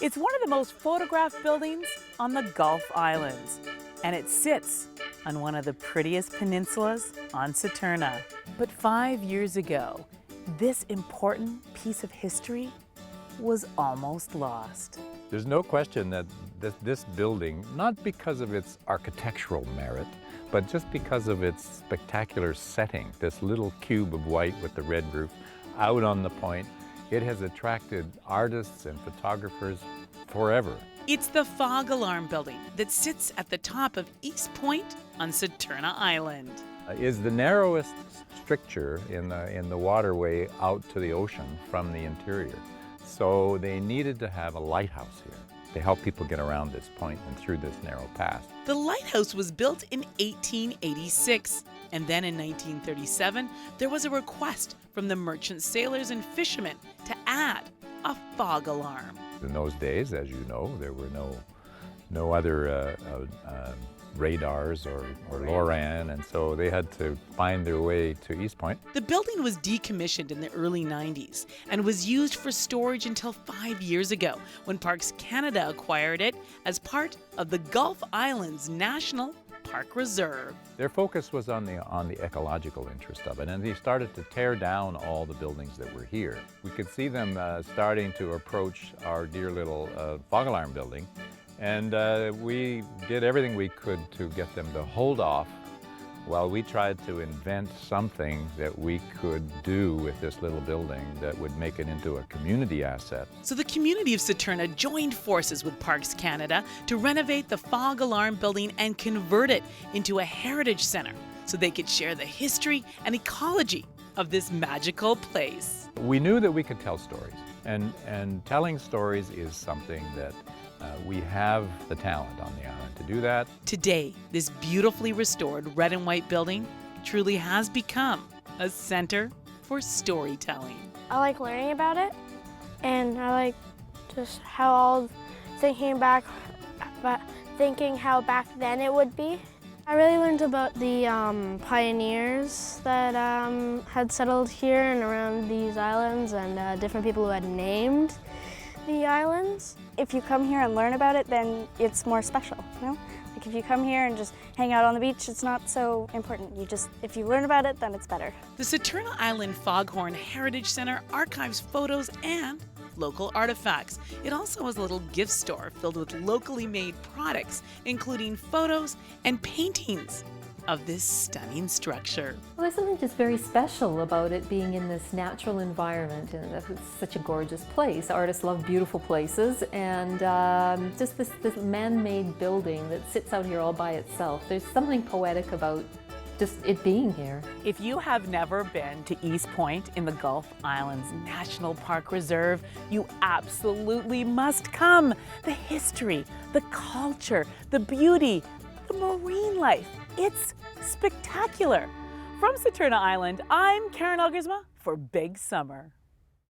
It's one of the most photographed buildings on the Gulf Islands, and it sits on one of the prettiest peninsulas on Saturna. But 5 years ago, this important piece of history was almost lost. There's no question that this building, not because of its architectural merit, but just because of its spectacular setting, this little cube of white with the red roof out on the point, it has attracted artists and photographers forever. It's the fog alarm building that sits at the top of East Point on Saturna Island. Is the narrowest stricture in the waterway out to the ocean from the interior. So they needed to have a lighthouse here to help people get around this point and through this narrow pass. The lighthouse was built in 1886, and then in 1937, there was a request from the merchant sailors and fishermen to add a fog alarm. In those days, as you know, there were no other radars or LORAN, and so they had to find their way to East Point. The building was decommissioned in the early 90s and was used for storage until 5 years ago when Parks Canada acquired it as part of the Gulf Islands National Park Reserve. Their focus was on the ecological interest of it, and they started to tear down all the buildings that were here. We could see them starting to approach our dear little fog alarm building, and we did everything we could to get them to hold off while we tried to invent something that we could do with this little building that would make it into a community asset. So the community of Saturna joined forces with Parks Canada to renovate the fog alarm building and convert it into a heritage center so they could share the history and ecology of this magical place. We knew that we could tell stories, and telling stories is something that we have the talent on the island to do that. Today, this beautifully restored red and white building truly has become a center for storytelling. I like learning about it, and I like just how thinking how back then it would be. I really learned about the pioneers that had settled here and around these islands, and different people who had named the islands. If you come here and learn about it, then it's more special, you know? Like if you come here and just hang out on the beach, it's not so important. If you learn about it, then it's better. The Saturna Island Foghorn Heritage Centre archives photos and local artifacts. It also has a little gift store filled with locally made products, including photos and paintings of this stunning structure. Well, there's something just very special about it being in this natural environment, and it's such a gorgeous place. Artists love beautiful places, and just this man-made building that sits out here all by itself. There's something poetic about just it being here. If you have never been to East Point in the Gulf Islands National Park Reserve, you absolutely must come. The history, the culture, the beauty, the marine life. It's spectacular. From Saturna Island, I'm Elgersma for Big Summer.